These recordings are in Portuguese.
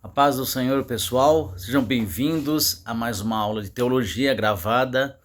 A paz do Senhor, pessoal. Sejam bem-vindos a mais uma aula de teologia gravada.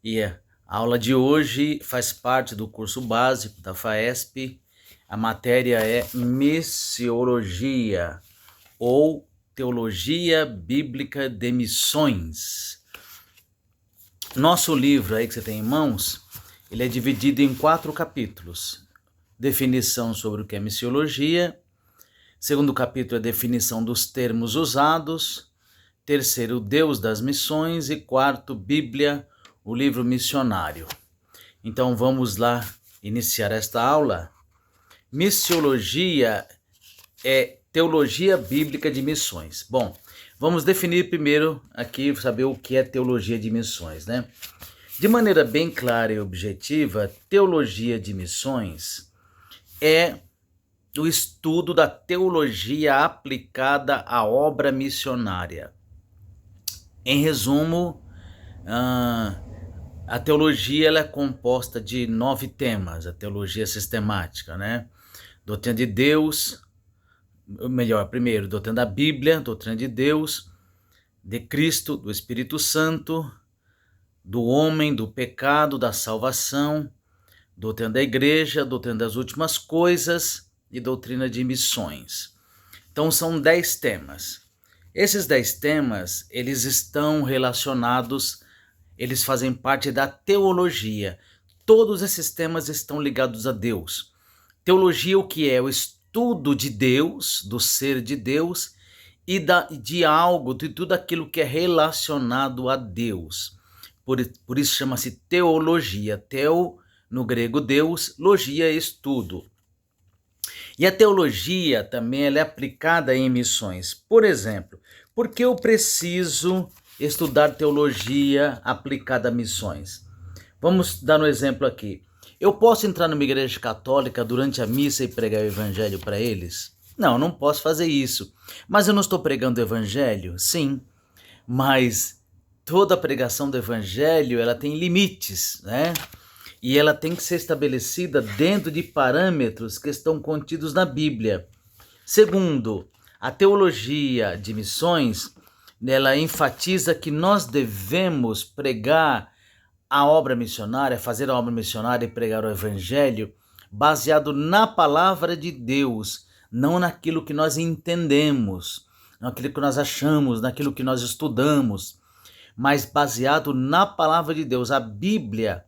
E a aula de hoje faz parte do curso básico da FAESP. A matéria é Missiologia ou Teologia Bíblica de Missões. Nosso livro aí que você tem em mãos, ele é dividido em 4 capítulos. Definição sobre o que é missiologia. Segundo capítulo é a definição dos termos usados. Terceiro, Deus das missões. E quarto, Bíblia, o livro missionário. Então vamos lá iniciar esta aula. Missiologia é teologia bíblica de missões. Bom, vamos definir primeiro aqui, saber o que é teologia de missões, né? De maneira bem clara e objetiva, teologia de missões é o estudo da teologia aplicada à obra missionária. Em resumo, a teologia ela é composta de 9 temas, a teologia sistemática, né? Doutrina de Deus, primeiro, doutrina da Bíblia, doutrina de Deus, de Cristo, do Espírito Santo, do homem, do pecado, da salvação, doutrina da igreja, doutrina das últimas coisas, e doutrina de missões. Então são 10 temas. Esses 10 temas, eles estão relacionados, eles fazem parte da teologia. Todos esses temas estão ligados a Deus. Teologia o que é? O estudo de Deus, do ser de Deus e de algo, de tudo aquilo que é relacionado a Deus. Por isso chama-se teologia. Teo, no grego Deus, logia, estudo. E a teologia também ela é aplicada em missões. Por exemplo, por que eu preciso estudar teologia aplicada a missões? Vamos dar um exemplo aqui. Eu posso entrar numa igreja católica durante a missa e pregar o evangelho para eles? Não, não posso fazer isso. Mas eu não estou pregando o evangelho? Sim, mas toda a pregação do evangelho ela tem limites, né? E ela tem que ser estabelecida dentro de parâmetros que estão contidos na Bíblia. Segundo, a teologia de missões, ela enfatiza que nós devemos pregar a obra missionária, fazer a obra missionária e pregar o evangelho baseado na palavra de Deus, não naquilo que nós entendemos, naquilo que nós achamos, naquilo que nós estudamos, mas baseado na palavra de Deus. A Bíblia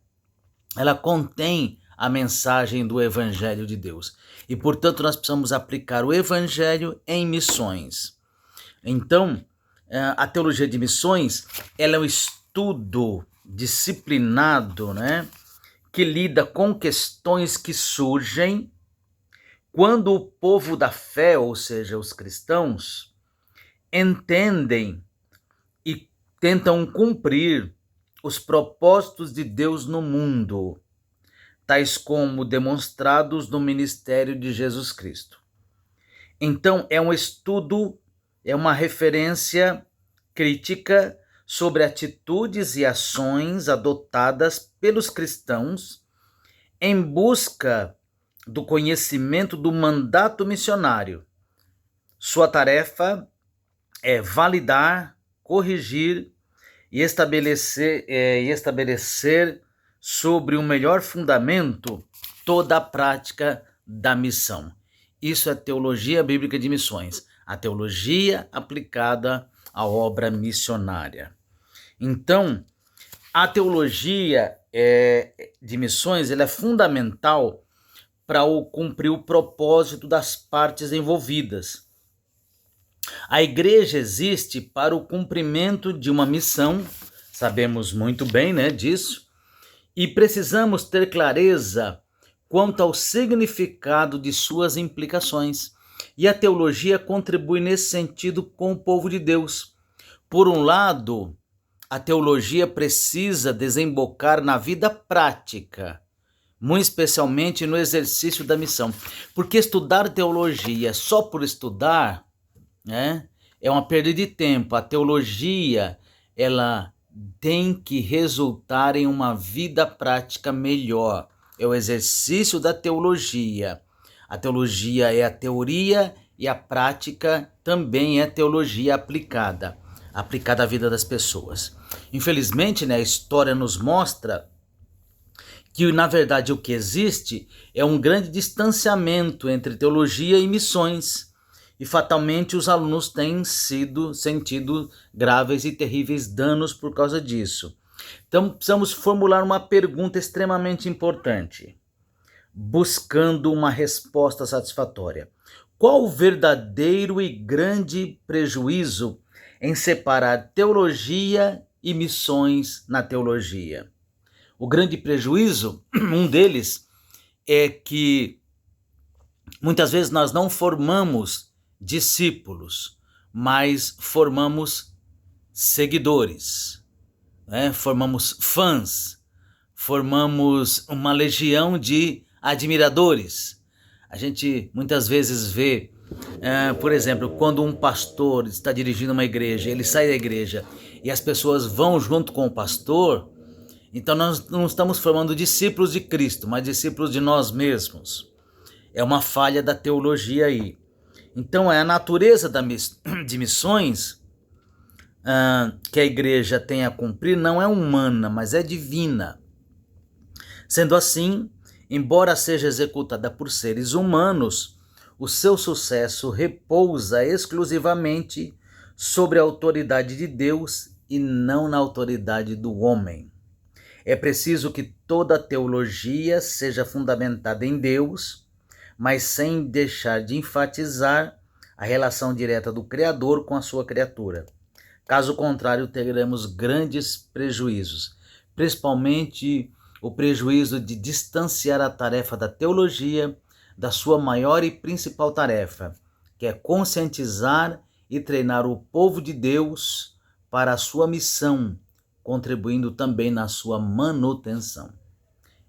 ela contém a mensagem do Evangelho de Deus. E, portanto, nós precisamos aplicar o Evangelho em missões. Então, a teologia de missões, ela é um estudo disciplinado, né, que lida com questões que surgem quando o povo da fé, ou seja, os cristãos, entendem e tentam cumprir os propósitos de Deus no mundo, tais como demonstrados no ministério de Jesus Cristo. Então, é um estudo, é uma referência crítica sobre atitudes e ações adotadas pelos cristãos em busca do conhecimento do mandato missionário. Sua tarefa é validar, corrigir e estabelecer sobre um melhor fundamento toda a prática da missão. Isso é teologia bíblica de missões, a teologia aplicada à obra missionária. Então, a teologia de missões ela é fundamental para cumprir o propósito das partes envolvidas. A igreja existe para o cumprimento de uma missão, sabemos muito bem, né, disso, e precisamos ter clareza quanto ao significado de suas implicações. E a teologia contribui nesse sentido com o povo de Deus. Por um lado, a teologia precisa desembocar na vida prática, muito especialmente no exercício da missão. Porque estudar teologia só por estudar, né, é uma perda de tempo. A teologia, ela tem que resultar em uma vida prática melhor. É o exercício da teologia. A teologia é a teoria e a prática também é teologia aplicada à vida das pessoas. Infelizmente, a história nos mostra que, na verdade, o que existe é um grande distanciamento entre teologia e missões, e fatalmente os alunos têm sentido graves e terríveis danos por causa disso. Então, precisamos formular uma pergunta extremamente importante, buscando uma resposta satisfatória. Qual o verdadeiro e grande prejuízo em separar teologia e missões na teologia? O grande prejuízo, um deles, é que muitas vezes nós não formamos discípulos, mas formamos seguidores, formamos fãs, formamos uma legião de admiradores. A gente muitas vezes vê, por exemplo, quando um pastor está dirigindo uma igreja, ele sai da igreja e as pessoas vão junto com o pastor, então nós não estamos formando discípulos de Cristo, mas discípulos de nós mesmos. É uma falha da teologia aí. Então a natureza de missões que a igreja tem a cumprir não é humana, mas é divina. Sendo assim, embora seja executada por seres humanos, o seu sucesso repousa exclusivamente sobre a autoridade de Deus e não na autoridade do homem. É preciso que toda a teologia seja fundamentada em Deus, mas sem deixar de enfatizar a relação direta do Criador com a sua criatura. Caso contrário, teremos grandes prejuízos, principalmente o prejuízo de distanciar a tarefa da teologia da sua maior e principal tarefa, que é conscientizar e treinar o povo de Deus para a sua missão, contribuindo também na sua manutenção.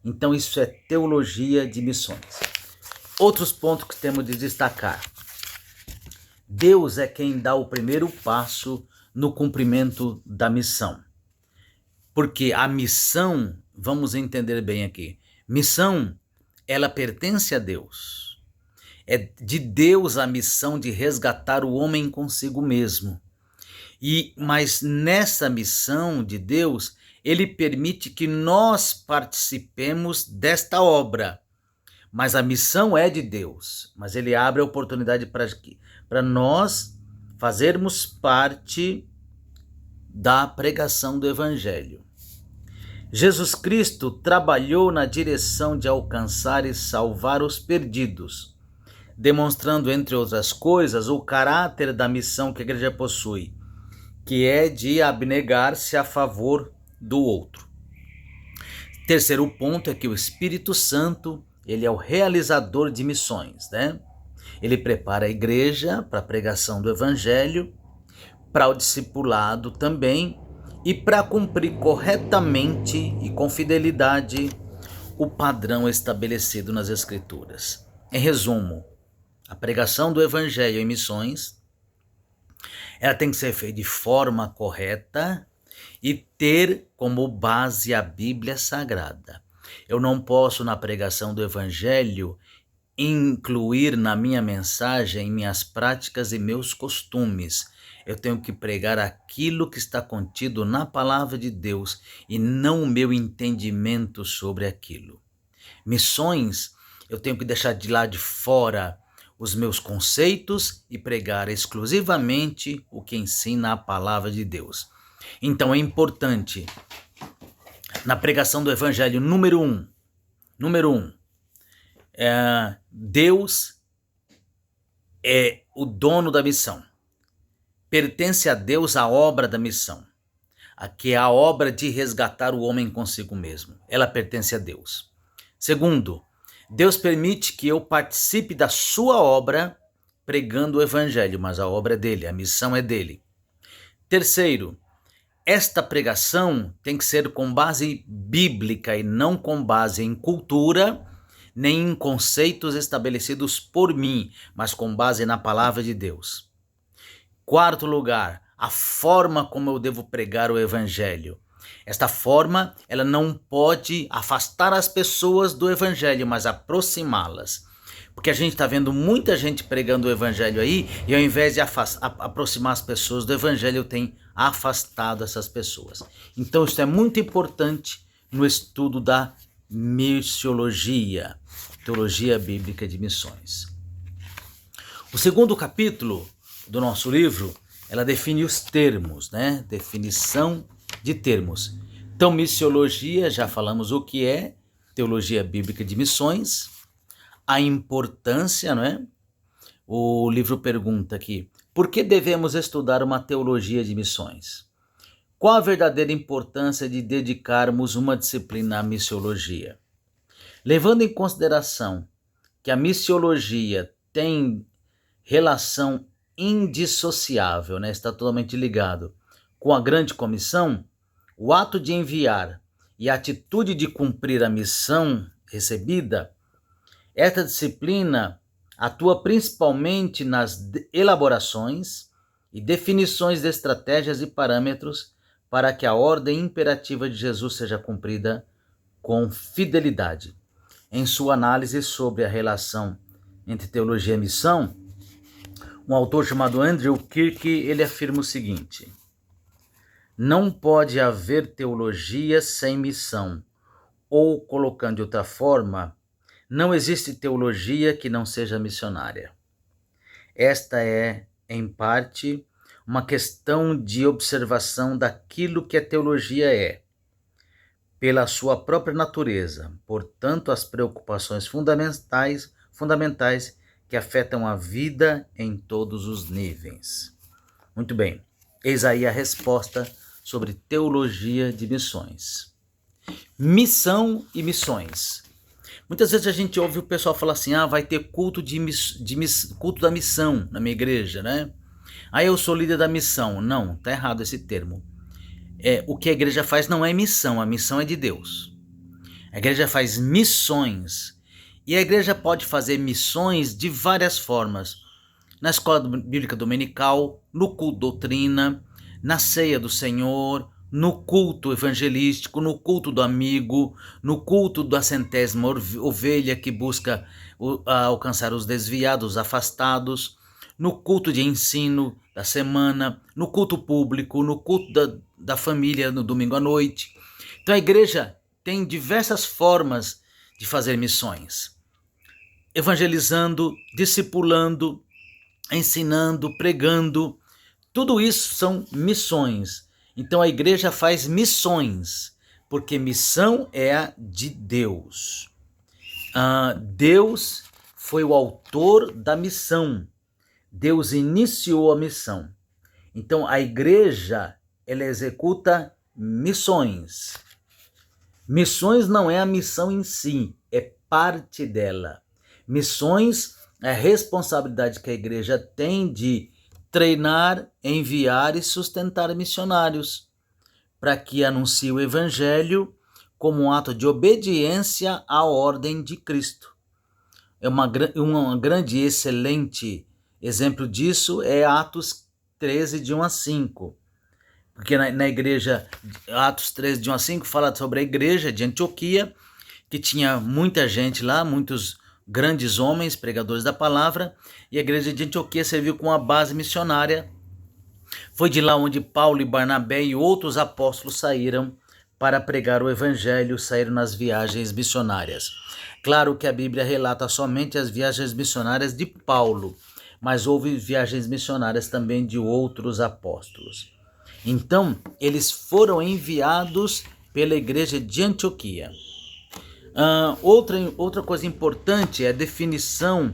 Então isso é teologia de missões. Outros pontos que temos de destacar. Deus é quem dá o primeiro passo no cumprimento da missão. Porque a missão, vamos entender bem aqui, missão, ela pertence a Deus. É de Deus a missão de resgatar o homem consigo mesmo. Mas nessa missão de Deus, ele permite que nós participemos desta obra. Mas a missão é de Deus, mas ele abre a oportunidade para nós fazermos parte da pregação do Evangelho. Jesus Cristo trabalhou na direção de alcançar e salvar os perdidos, demonstrando, entre outras coisas, o caráter da missão que a igreja possui, que é de abnegar-se a favor do outro. Terceiro ponto é que o Espírito Santo, ele é o realizador de missões, Ele prepara a igreja para a pregação do Evangelho, para o discipulado também, e para cumprir corretamente e com fidelidade o padrão estabelecido nas Escrituras. Em resumo, a pregação do Evangelho em missões, ela tem que ser feita de forma correta e ter como base a Bíblia Sagrada. Eu não posso, na pregação do Evangelho, incluir na minha mensagem minhas práticas e meus costumes. Eu tenho que pregar aquilo que está contido na palavra de Deus e não o meu entendimento sobre aquilo. Missões, eu tenho que deixar de lá de fora os meus conceitos e pregar exclusivamente o que ensina a palavra de Deus. Então é importante, na pregação do Evangelho, número um, Deus é o dono da missão. Pertence a Deus a obra da missão, que é a obra de resgatar o homem consigo mesmo. Ela pertence a Deus. Segundo, Deus permite que eu participe da sua obra pregando o Evangelho, mas a obra é dele, a missão é dele. Terceiro, esta pregação tem que ser com base bíblica e não com base em cultura, nem em conceitos estabelecidos por mim, mas com base na palavra de Deus. Quarto lugar, a forma como eu devo pregar o Evangelho. Esta forma, ela não pode afastar as pessoas do Evangelho, mas aproximá-las. Porque a gente está vendo muita gente pregando o evangelho aí, e ao invés de aproximar as pessoas do evangelho, tem afastado essas pessoas. Então isso é muito importante no estudo da missiologia, teologia bíblica de missões. O segundo capítulo do nosso livro, ela define os termos, né? Definição de termos. Então, missiologia, já falamos o que é, teologia bíblica de missões, a importância, não é? O livro pergunta aqui, por que devemos estudar uma teologia de missões? Qual a verdadeira importância de dedicarmos uma disciplina à missiologia? Levando em consideração que a missiologia tem relação indissociável, né? Está totalmente ligado com a grande comissão, o ato de enviar e a atitude de cumprir a missão recebida, esta disciplina atua principalmente nas elaborações e definições de estratégias e parâmetros para que a ordem imperativa de Jesus seja cumprida com fidelidade. Em sua análise sobre a relação entre teologia e missão, um autor chamado Andrew Kirk, ele afirma o seguinte: não pode haver teologia sem missão, ou, colocando de outra forma, não existe teologia que não seja missionária. Esta é, em parte, uma questão de observação daquilo que a teologia é, pela sua própria natureza, portanto, as preocupações fundamentais que afetam a vida em todos os níveis. Muito bem, eis aí a resposta sobre teologia de missões. Missão e missões. Muitas vezes a gente ouve o pessoal falar assim, vai ter culto culto da missão na minha igreja, né? Eu sou líder da missão. Não, tá errado esse termo. O que a igreja faz não é missão, a missão é de Deus. A igreja faz missões. E a igreja pode fazer missões de várias formas. Na escola bíblica dominical, no culto doutrina, na ceia do Senhor, no culto evangelístico, no culto do amigo, no culto da 100ª ovelha que busca alcançar os desviados, os afastados, no culto de ensino da semana, no culto público, no culto da família no domingo à noite. Então a igreja tem diversas formas de fazer missões. Evangelizando, discipulando, ensinando, pregando, tudo isso são missões. Então a igreja faz missões, porque missão é a de Deus. Deus foi o autor da missão. Deus iniciou a missão. Então a igreja, ela executa missões. Missões não é a missão em si, é parte dela. Missões é a responsabilidade que a igreja tem de treinar, enviar e sustentar missionários, para que anuncie o evangelho como um ato de obediência à ordem de Cristo. Um grande e excelente exemplo disso é Atos 13, de 1 a 5. Porque na igreja, Atos 13, de 1 a 5, fala sobre a igreja de Antioquia, que tinha muita gente lá, muitos grandes homens, pregadores da palavra, e a igreja de Antioquia serviu como uma base missionária. Foi de lá onde Paulo e Barnabé e outros apóstolos saíram para pregar o evangelho, saíram nas viagens missionárias. Claro que a Bíblia relata somente as viagens missionárias de Paulo, mas houve viagens missionárias também de outros apóstolos. Então, eles foram enviados pela igreja de Antioquia. Outra coisa importante é a definição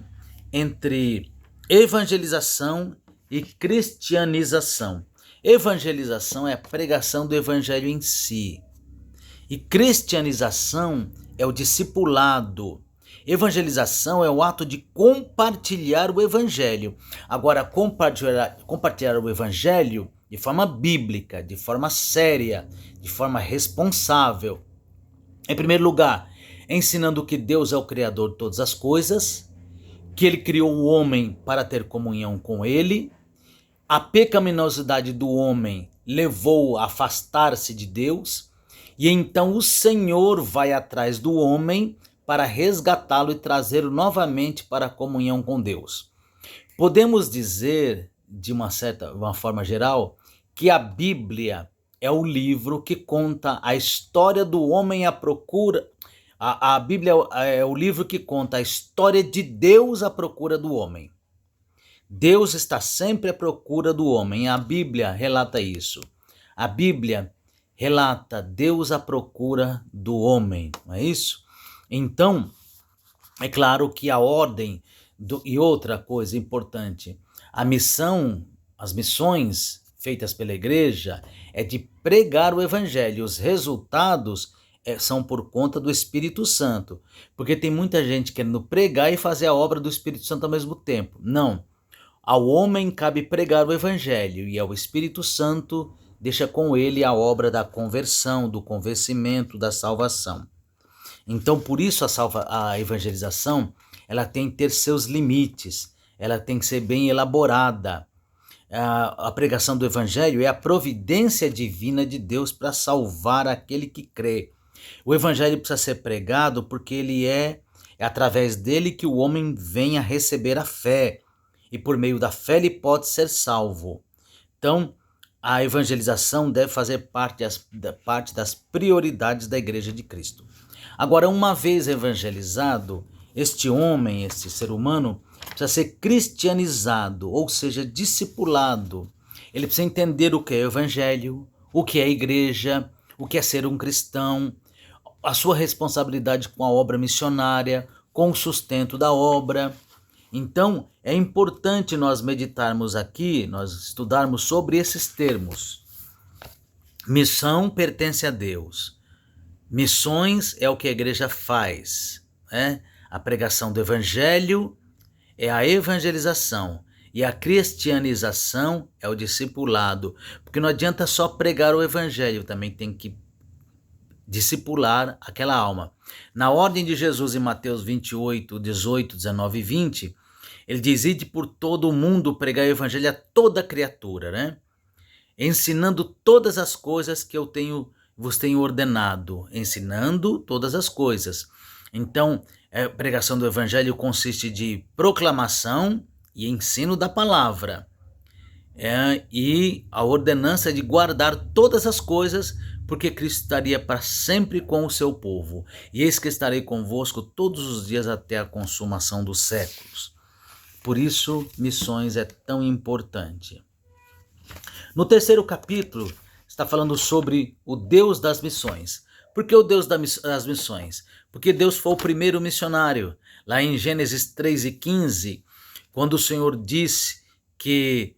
entre evangelização e cristianização. Evangelização é a pregação do evangelho em si. E cristianização é o discipulado. Evangelização é o ato de compartilhar o evangelho. Agora, compartilhar o evangelho de forma bíblica, de forma séria, de forma responsável. Em primeiro lugar, ensinando que Deus é o Criador de todas as coisas, que Ele criou o homem para ter comunhão com Ele. A pecaminosidade do homem levou-o a afastar-se de Deus, e então o Senhor vai atrás do homem para resgatá-lo e trazê-lo novamente para a comunhão com Deus. Podemos dizer, de uma forma geral, que a Bíblia é o livro que conta a história do homem à procura. A Bíblia é o livro que conta a história de Deus à procura do homem. Deus está sempre à procura do homem. A Bíblia relata isso. A Bíblia relata Deus à procura do homem, não é isso? Então, é claro que a ordem e outra coisa importante, as missões feitas pela igreja é de pregar o evangelho. Os resultados são por conta do Espírito Santo, porque tem muita gente querendo pregar e fazer a obra do Espírito Santo ao mesmo tempo. Não. Ao homem cabe pregar o evangelho e ao Espírito Santo deixa com ele a obra da conversão, do convencimento, da salvação. Então, por isso a evangelização, ela tem que ter seus limites, ela tem que ser bem elaborada. A pregação do evangelho é a providência divina de Deus para salvar aquele que crê. O evangelho precisa ser pregado porque é através dele que o homem vem a receber a fé. E por meio da fé ele pode ser salvo. Então, a evangelização deve fazer parte das prioridades da Igreja de Cristo. Agora, uma vez evangelizado, este homem, este ser humano, precisa ser cristianizado, ou seja, discipulado. Ele precisa entender o que é o evangelho, o que é a igreja, o que é ser um cristão, a sua responsabilidade com a obra missionária, com o sustento da obra. Então, é importante nós meditarmos aqui, nós estudarmos sobre esses termos. Missão pertence a Deus. Missões é o que a igreja faz, né? A pregação do evangelho é a evangelização e a cristianização é o discipulado, porque não adianta só pregar o evangelho, também tem que discipular aquela alma. Na ordem de Jesus em Mateus 28, 18, 19 e 20, ele diz: ide por todo o mundo pregar o evangelho a toda criatura, né? Ensinando todas as coisas que eu vos tenho ordenado, ensinando todas as coisas. Então, a pregação do evangelho consiste de proclamação e ensino da palavra. E a ordenança de guardar todas as coisas, porque Cristo estaria para sempre com o seu povo. E eis que estarei convosco todos os dias até a consumação dos séculos. Por isso, missões é tão importante. No terceiro capítulo, está falando sobre o Deus das missões. Por que o Deus das missões? Porque Deus foi o primeiro missionário. Lá em Gênesis 3:15, quando o Senhor disse que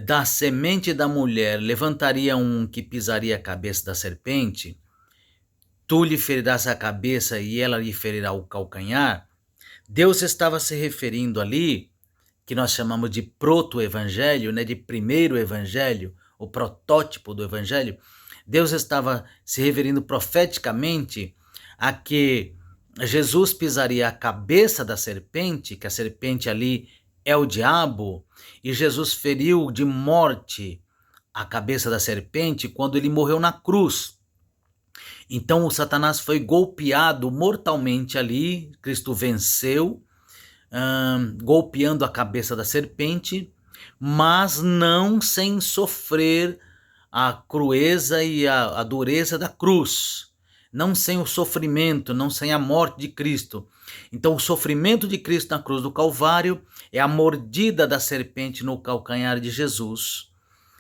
da semente da mulher levantaria um que pisaria a cabeça da serpente, tu lhe ferirás a cabeça e ela lhe ferirá o calcanhar, Deus estava se referindo ali, que nós chamamos de proto-evangelho, né, de primeiro evangelho, o protótipo do evangelho. Deus estava se referindo profeticamente a que Jesus pisaria a cabeça da serpente, que a serpente ali é o diabo, e Jesus feriu de morte a cabeça da serpente quando ele morreu na cruz. Então o Satanás foi golpeado mortalmente ali, Cristo venceu, golpeando a cabeça da serpente, mas não sem sofrer a crueza e a dureza da cruz, não sem o sofrimento, não sem a morte de Cristo. Então o sofrimento de Cristo na cruz do Calvário é a mordida da serpente no calcanhar de Jesus.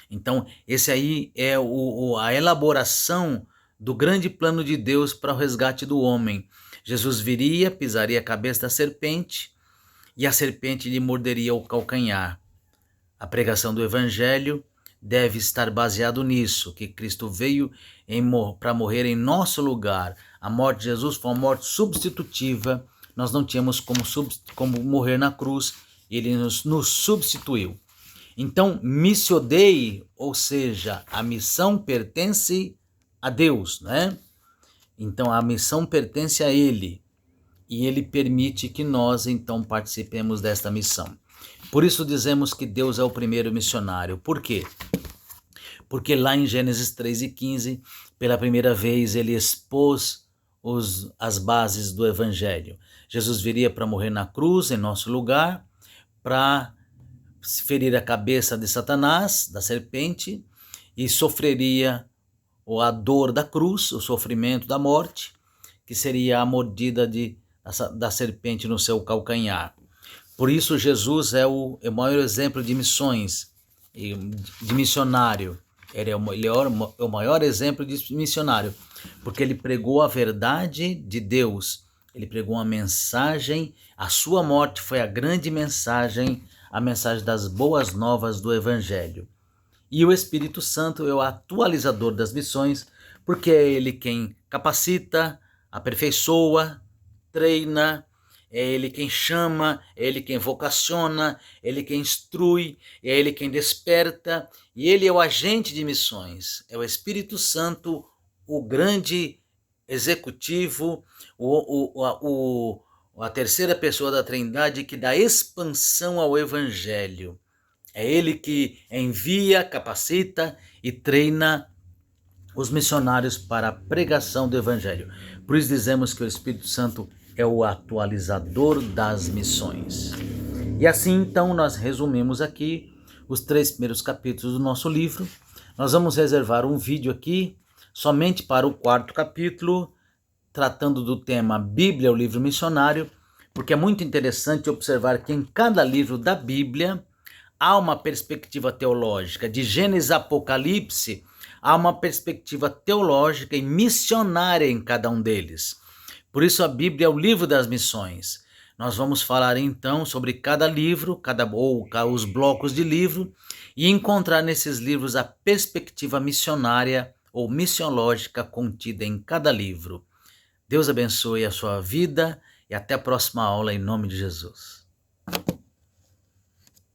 Então esse aí é a elaboração do grande plano de Deus para o resgate do homem. Jesus viria, pisaria a cabeça da serpente e a serpente lhe morderia o calcanhar. A pregação do evangelho deve estar baseado nisso, que Cristo veio para morrer em nosso lugar. A morte de Jesus foi uma morte substitutiva, nós não tínhamos como morrer na cruz, ele nos substituiu. Então, missio Dei, ou seja, a missão pertence a Deus, né? Então, a missão pertence a Ele, e Ele permite que nós, então, participemos desta missão. Por isso dizemos que Deus é o primeiro missionário. Por quê? Porque lá em Gênesis 3:15, pela primeira vez, ele expôs as bases do Evangelho. Jesus viria para morrer na cruz em nosso lugar, para ferir a cabeça de Satanás, da serpente, e sofreria a dor da cruz, o sofrimento da morte, que seria a mordida da serpente no seu calcanhar. Por isso Jesus é o maior exemplo de missões, de missionário. Ele é o maior exemplo de missionário, porque ele pregou a verdade de Deus, ele pregou uma mensagem, a sua morte foi a grande mensagem, a mensagem das boas novas do Evangelho. E o Espírito Santo é o atualizador das missões, porque é ele quem capacita, aperfeiçoa, treina, é ele quem chama, é ele quem vocaciona, é ele quem instrui, é ele quem desperta, e ele é o agente de missões. É o Espírito Santo, o grande executivo, a terceira pessoa da Trindade que dá expansão ao Evangelho. É ele que envia, capacita e treina os missionários para a pregação do Evangelho. Por isso dizemos que o Espírito Santo é o atualizador das missões. E assim, então, nós resumimos aqui os 3 primeiros capítulos do nosso livro. Nós vamos reservar um vídeo aqui somente para o 4º capítulo, tratando do tema Bíblia, o livro missionário, porque é muito interessante observar que em cada livro da Bíblia há uma perspectiva teológica. De Gênesis a Apocalipse, há uma perspectiva teológica e missionária em cada um deles. Por isso a Bíblia é o livro das missões. Nós vamos falar então sobre cada livro, ou os blocos de livro, e encontrar nesses livros a perspectiva missionária ou missiológica contida em cada livro. Deus abençoe a sua vida e até a próxima aula em nome de Jesus.